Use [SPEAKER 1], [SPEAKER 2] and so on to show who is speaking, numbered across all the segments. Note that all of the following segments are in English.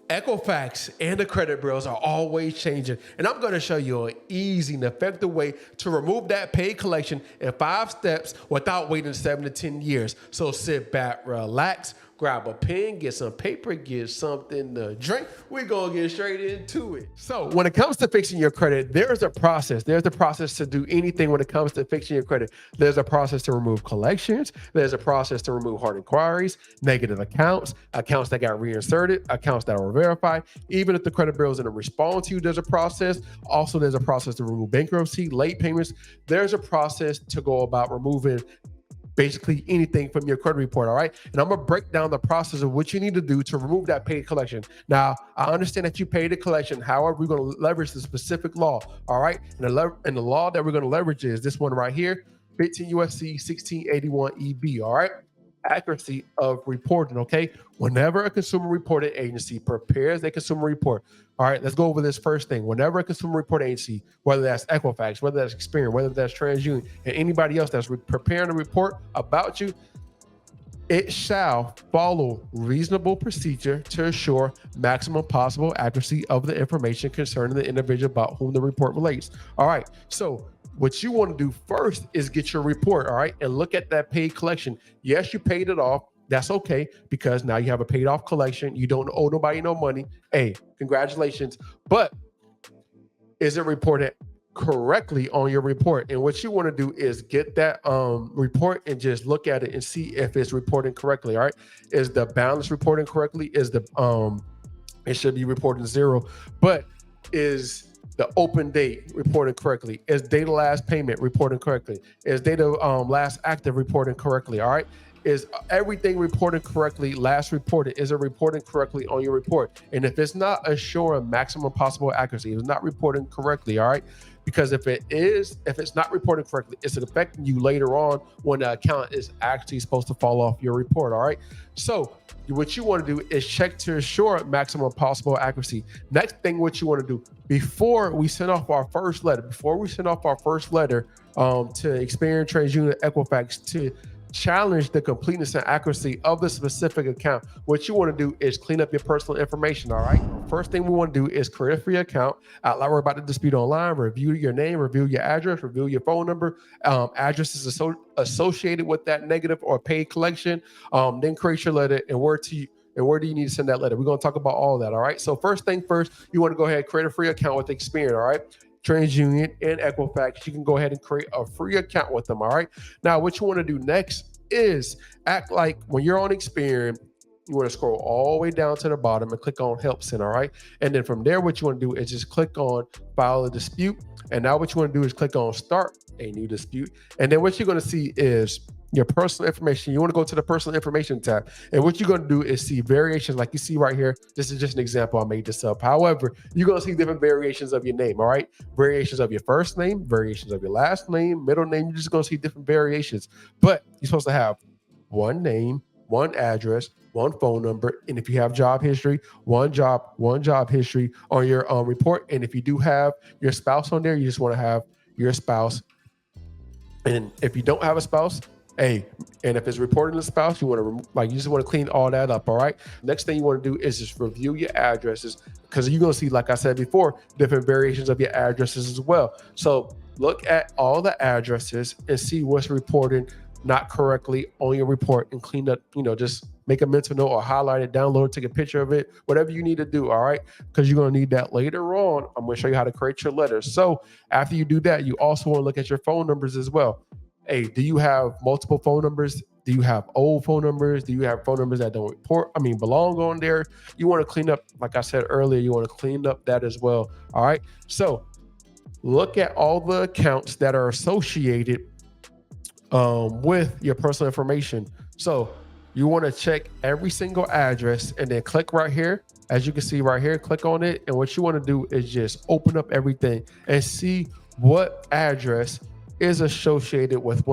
[SPEAKER 1] Equifax and the credit bureaus are always changing, and I'm going to show you an easy and effective way to remove that paid collection in 5 steps without waiting 7 to 10 years. So sit back, relax, grab a pen, get some paper, get something to drink. We're going to get straight into it. So when it comes to fixing your credit, there's a process. There's a process to do anything when it comes to fixing your credit. There's a process to remove collections. There's a process to remove hard inquiries, negative accounts, accounts that got reinserted, accounts that were verified. Even if the credit bureau isn't responding to you, there's a process. Also, there's a process to remove bankruptcy, late payments. There's a process to go about removing basically anything from your credit report, all right? And I'm gonna break down the process of what you need to do to remove that paid collection. Now, I understand that you paid a collection. However, we're gonna leverage the specific law, all right? And the law that we're gonna leverage is this one right here, 15 USC 1681 EB, all right? Accuracy of reporting, okay? Whenever a consumer reporting agency prepares a consumer report, all right, let's go over this first thing. Whenever a consumer reporting agency, whether that's Equifax, whether that's Experian, whether that's TransUnion, and anybody else that's preparing a report about you, it shall follow reasonable procedure to ensure maximum possible accuracy of the information concerning the individual about whom the report relates. All right, so what you want to do first is get your report, all right, and look at that paid collection. Yes, you paid it off. That's okay, because now you have a paid off collection. You don't owe nobody no money. Hey, congratulations. But is it reported correctly on your report? And what you want to do is get that report and just look at it and see if it's reporting correctly. All right, is the balance reporting correctly? Is the it should be reporting 0, but is the open date reporting correctly? Is data last payment reporting correctly? Is data last active reporting correctly? All right, is everything reported correctly? Last reported, is it reporting correctly on your report? And if it's not assuring maximum possible accuracy, if it's not reporting correctly, all right, because if it's not reporting correctly, it's affecting you later on when the account is actually supposed to fall off your report, all right? So what you want to do is check to ensure maximum possible accuracy. Next thing, what you want to do before we send off our first letter, to Experian, TransUnion, Equifax to challenge the completeness and accuracy of the specific account, what you want to do is clean up your personal information, all right? First thing we want to do is create a free account. Like we're about to dispute online, review your name, review your address, review your phone number, addresses associated with that negative or paid collection, then create your letter, and where do you need to send that letter? We're going to talk about all that, all right? So first thing first, you want to go ahead and create a free account with Experian, all right? TransUnion and Equifax, you can go ahead and create a free account with them, all right? Now, what you want to do next is act like when you're on Experian, you want to scroll all the way down to the bottom and click on Help Center, all right? And then from there, what you want to do is just click on File a Dispute. And now what you want to do is click on Start a New Dispute. And then what you're going to see is your personal information. You want to go to the personal information tab. And what you're going to do is see variations like you see right here. This is just an example. I made this up. However, you're going to see different variations of your name, all right? Variations of your first name, variations of your last name, middle name. You're just going to see different variations. But you're supposed to have one name, one address, one phone number, and if you have job history, one job history on your report. And if you do have your spouse on there, you just want to have your spouse. And if you don't have a spouse, hey, and if it's reporting to the spouse, you just want to clean all that up, all right? Next thing you want to do is just review your addresses, because you're going to see, like I said before, different variations of your addresses as well. So look at all the addresses and see what's reported not correctly on your report and clean up, just make a mental note or highlight it, download it, take a picture of it, whatever you need to do, all right? Because you're going to need that later on. I'm going to show you how to create your letters. So after you do that, you also want to look at your phone numbers as well. Hey, do you have multiple phone numbers? Do you have old phone numbers? Do you have phone numbers that don't belong on there? You want to clean up, like I said earlier, you want to clean up that as well, all right? So look at all the accounts that are associated with your personal information. So you want to check every single address and then click right here. As you can see right here, click on it. And what you want to do is just open up everything and see what address is associated with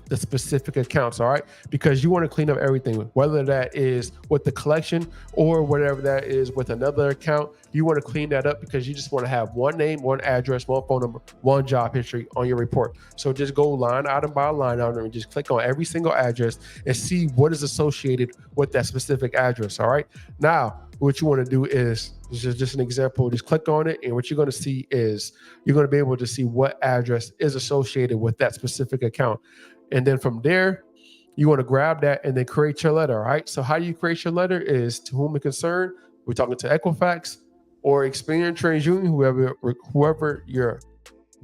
[SPEAKER 1] the specific accounts, all right? Because you want to clean up everything, whether that is with the collection or whatever that is with another account. You want to clean that up because you just want to have one name, one address, one phone number, one job history on your report. So just go line item by line item and just click on every single address and see what is associated with that specific address, all right? Now, what you want to do is just an example, just click on it, and what you're going to see is you're going to be able to see what address is associated with that specific account. And then from there, you want to grab that and then create your letter. All right. So how you create your letter is to whom it concerned. We're talking to Equifax or Experian, TransUnion, whoever you're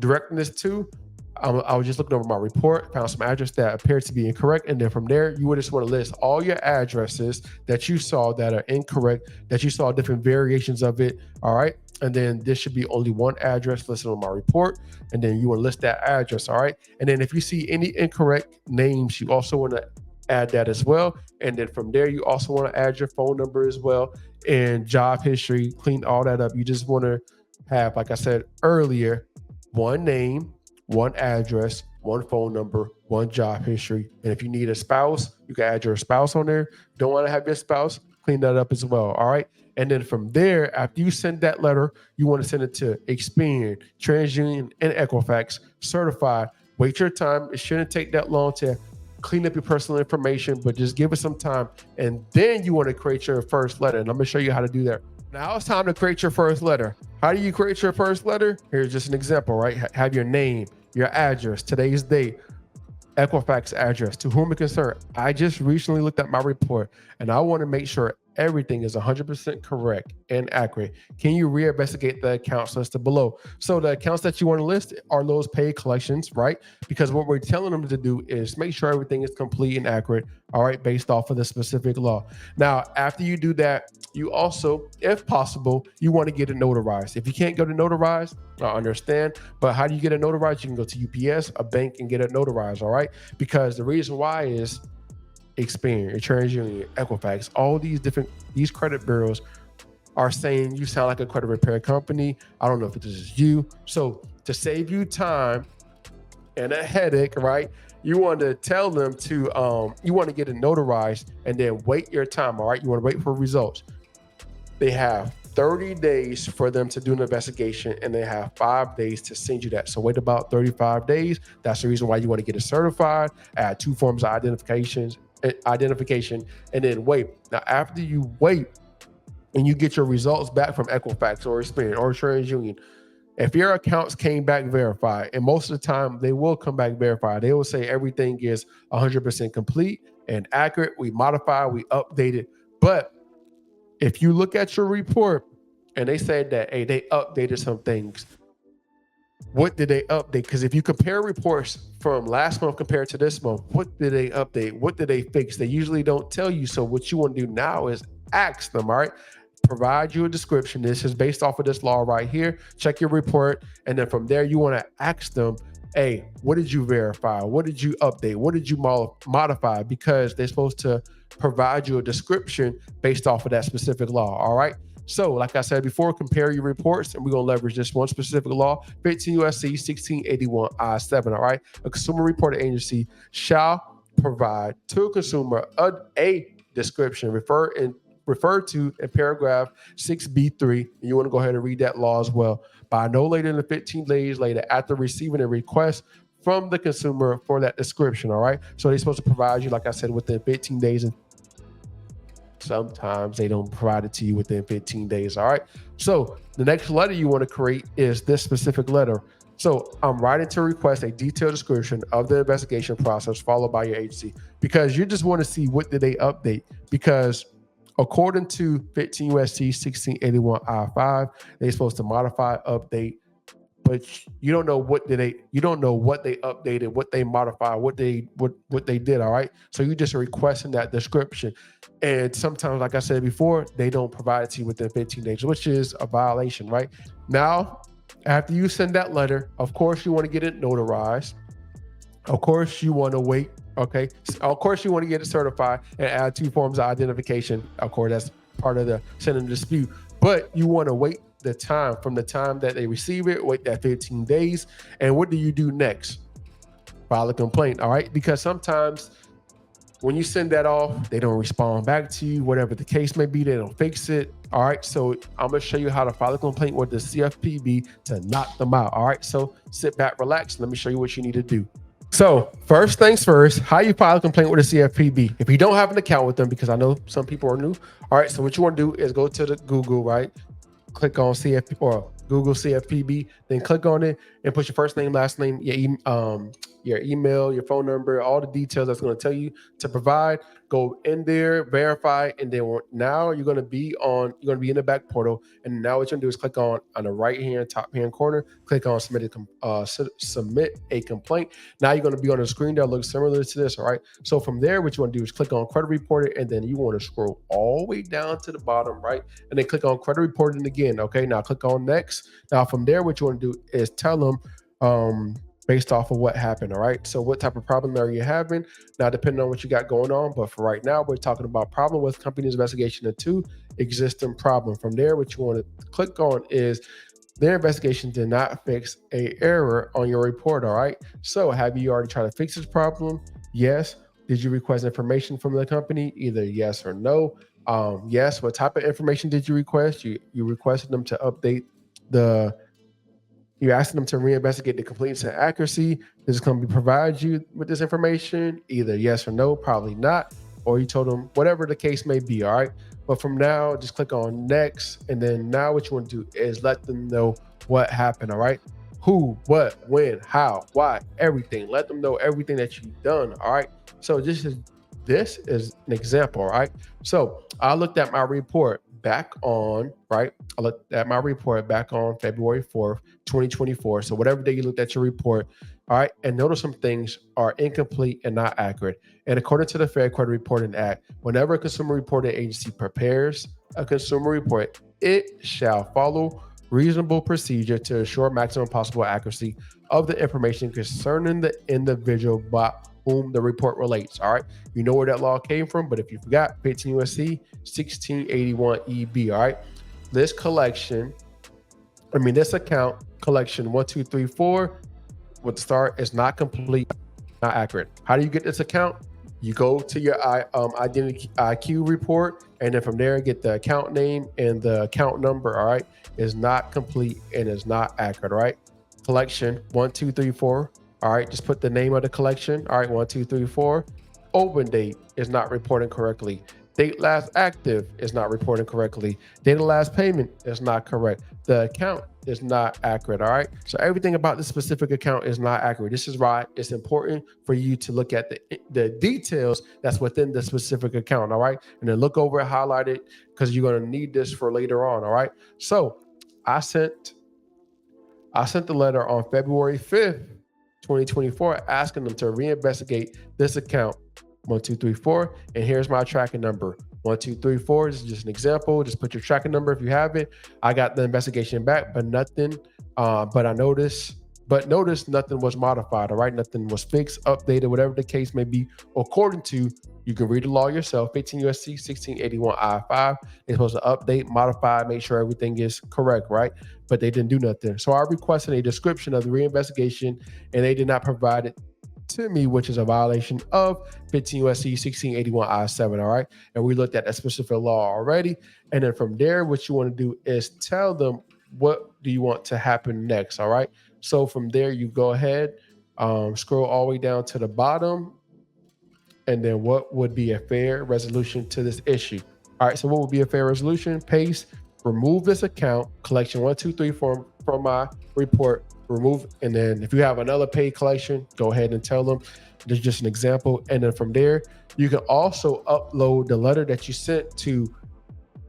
[SPEAKER 1] directing this to. I was just looking over my report, found some address that appeared to be incorrect. And then from there, you would just want to list all your addresses that you saw that are incorrect, that you saw different variations of it. All right. And then there should be only one address listed on my report. And then you want to list that address. All right. And then if you see any incorrect names, you also want to add that as well. And then from there, you also want to add your phone number as well and job history, clean all that up. You just want to have, like I said earlier, one name, one address, one phone number, one job history. And if you need a spouse, you can add your spouse on there. Don't want to have your spouse, clean that up as well. All right. And then from there, after you send that letter, you want to send it to Experian, TransUnion, and Equifax, certified. Wait your time. It shouldn't take that long to clean up your personal information, but just give it some time. And then you want to create your first letter. And I'm going to show you how to do that. Now it's time to create your first letter. How do you create your first letter? Here's just an example, right? Have your name, your address, today's date, Equifax address, to whom it concerned. I just recently looked at my report and I want to make sure everything is 100% correct and accurate. Can you reinvestigate the accounts listed below? So the accounts that you want to list are those paid collections, right? Because what we're telling them to do is make sure everything is complete and accurate, all right, based off of the specific law. Now, after you do that, you also, if possible, you want to get it notarized. If you can't go to notarize, I understand, but how do you get it notarized? You can go to UPS, a bank, and get it notarized, all right? Because the reason why is Experian, TransUnion, Equifax, all these credit bureaus are saying you sound like a credit repair company. I don't know if this is you. So to save you time and a headache, right? You want to tell them to, you want to get it notarized and then wait your time, all right? You want to wait for results. They have 30 days for them to do an investigation and they have 5 days to send you that. So wait about 35 days. That's the reason why you want to get it certified, add 2 forms of identification, and then wait. Now, after you wait and you get your results back from Equifax or Experian or TransUnion, if your accounts came back verified, and most of the time they will come back verified, they will say everything is 100% complete and accurate. We modify, we update it. But if you look at your report and they said that, hey, they updated some things, what did they update? Because if you compare reports from last month compared to this month, what did they update? What did they fix? They usually don't tell you. So what you want to do now is ask them, all right? Provide you a description. This is based off of this law right here. Check your report. And then from there, you want to ask them, hey, what did you verify? What did you update? What did you modify? Because they're supposed to provide you a description based off of that specific law, all right? So like I said before, compare your reports, and we're going to leverage this one specific law, 15 USC 1681 I-7, all right? A consumer reporting agency shall provide to a consumer a description referred to in paragraph 6B3. And you want to go ahead and read that law as well. By no later than 15 days later after receiving a request from the consumer for that description, all right? So they're supposed to provide you, like I said, within 15 days. And sometimes they don't provide it to you within 15 days, all right? So the next letter you want to create is this specific letter. So I'm writing to request a detailed description of the investigation process followed by your agency, because you just want to see what did they update. Because according to 15 USC 1681 I-5, they're supposed to modify, update, but you don't know what they updated, what they modified, what they did, all right? So you just are requesting that description. And sometimes, like I said before, they don't provide it to you within 15 days, which is a violation, right? Now, after you send that letter, of course, you want to get it notarized. Of course, you want to wait, okay? Of course, you want to get it certified and add 2 forms of identification. Of course, that's part of the sending dispute. But you want to wait the time from the time that they receive it, wait that 15 days. And what do you do next? File a complaint, all right? Because sometimes when you send that off, they don't respond back to you, whatever the case may be, they don't fix it, all right? So I'm gonna show you how to file a complaint with the CFPB to knock them out, all right? So sit back, relax, let me show you what you need to do. So first things first, how you file a complaint with the CFPB. If you don't have an account with them, because I know some people are new. All right, so what you want to do is go to the Google, right? Click on CFP or Google CFPB, then click on it and put your first name, last name, your email, your phone number, all the details that's going to tell you to provide. Go in there, verify, and then now you're going to be in the back portal. And now what you're going to do is click on the right hand top hand corner, click on submit a complaint. Now you're going to be on a screen that looks similar to this. All right. So from there, what you want to do is click on credit reported, and then you want to scroll all the way down to the bottom, right? And then click on credit reporting again. Okay. Now click on next. Now from there, what you want to do is tell them based off of what happened. All right. So what type of problem are you having? Now, depending on what you got going on, but for right now, we're talking about problem with company's investigation into existing problem. From there, what you want to click on is their investigation did not fix a error on your report. All right. So have you already tried to fix this problem? Yes. Did you request information from the company? Either yes or no. Yes. What type of information did you request? You requested them to update the you're asking them to reinvestigate the completeness and accuracy. This company provide you with this information, either yes or no, probably not, or you told them whatever the case may be. All right. But from now, just click on next. And then now what you want to do is let them know what happened. All right. Who, what, when, how, why, everything. Let them know everything that you've done. All right. So this is an example. All right. So I looked at my report back on, right? I looked at my report back on February 4th, 2024. So whatever day you looked at your report, all right, and notice some things are incomplete and not accurate. And according to the Fair Credit Reporting Act, whenever a consumer reporting agency prepares a consumer report, it shall follow reasonable procedure to ensure maximum possible accuracy of the information concerning the individual by whom the report relates. All right. You know where that law came from, but if you forgot, 15 USC 1681 EB. All right. This account collection 1234 with the start is not complete, not accurate. How do you get this account? You go to your identity IQ report, and then from there get the account name and the account number. All right. Is not complete and is not accurate. All right. Collection 1234. All right, just put the name of the collection. All right, 1234. Open date is not reporting correctly. Date last active is not reporting correctly. Date of last payment is not correct. The account is not accurate. All right. So everything about the specific account is not accurate. This is why it's important for you to look at the details that's within the specific account. All right. And then look over it, highlight it, because you're going to need this for later on. All right. So I sent the letter on February 5th, 2024, asking them to reinvestigate this account 1234. And here's my tracking number 1234. This is just an example. Just put your tracking number if you have it. I got the investigation back, but nothing. Notice nothing was modified. All right, nothing was fixed, updated, whatever the case may be. According to, you can read the law yourself. 15 USC 1681 I5. They're supposed to update, modify, make sure everything is correct, right? But they didn't do nothing. So I requested a description of the reinvestigation, and they did not provide it to me, which is a violation of 15 USC 1681 I7. All right. And we looked at that specific law already. And then from there, what you want to do is tell them what do you want to happen next. All right. So from there, you go ahead, scroll all the way down to the bottom. And then what would be a fair resolution to this issue? All right. So what would be a fair resolution? Paste, remove this account, collection 123 from my report. Remove, and then if you have another paid collection, go ahead and tell them. There's just an example. And then from there, you can also upload the letter that you sent to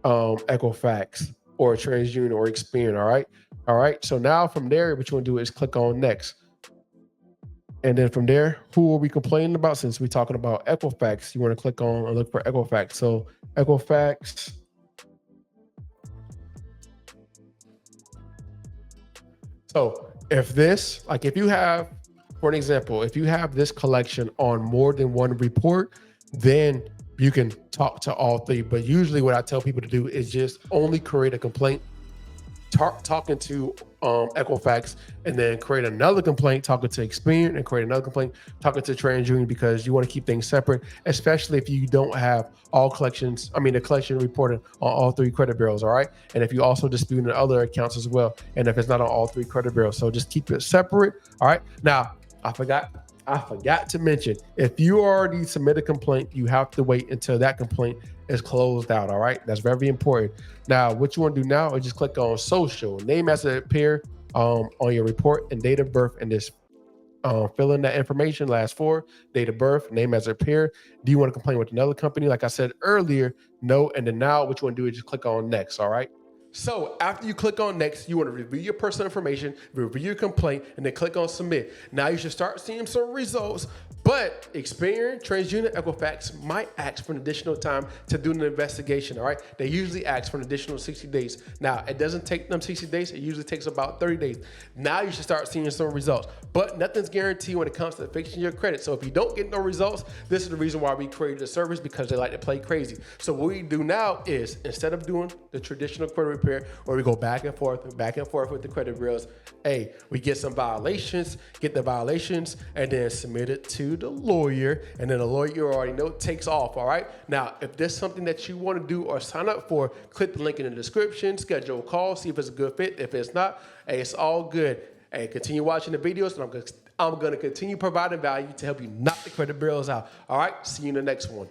[SPEAKER 1] Equifax or TransUnion or Experian. All right. So now from there, what you want to do is click on next. And then from there, who are we complaining about? Since we're talking about Equifax, you want to click on and look for Equifax. So Equifax. So if you have, for an example, if you have this collection on more than one report, then you can talk to all three. But usually what I tell people to do is just only create a complaint talking to Equifax, and then create another complaint talking to Experian, and create another complaint talking to TransUnion, because you want to keep things separate, especially if you don't have the collection reported on all three credit bureaus. All right. And if you also dispute in other accounts as well, and if it's not on all three credit bureaus, so just keep it separate. All right. Now, I forgot I forgot to mention, if you already submit a complaint, you have to wait until that complaint is closed out. All right. That's very important. Now, what you want to do now is just click on social, name as it appear on your report, and date of birth, and this fill in that information, last four, date of birth, name as it appear. Do you want to complain with another company? Like I said earlier, no. And then now what you want to do is just click on next. All right. So after you click on next, you want to review your personal information, review your complaint, and then click on submit. Now you should start seeing some results, but Experian, TransUnion, Equifax might ask for an additional time to do an investigation, all right? They usually ask for an additional 60 days. Now, it doesn't take them 60 days. It usually takes about 30 days. Now you should start seeing some results, but nothing's guaranteed when it comes to fixing your credit. So if you don't get no results, this is the reason why we created a service, because they like to play crazy. So what we do now is, instead of doing the traditional credit repair, where we go back and forth with the credit bureaus, hey, we get some violations, get the violations, and then submit it to the lawyer, and then the lawyer, you already know, takes off. All right. Now, if there's something that you want to do or sign up for, click the link in the description, schedule a call, see if it's a good fit. If it's not, hey, it's all good. Hey, continue watching the videos, and I'm going to continue providing value to help you knock the credit bureaus out. All right. See you in the next one.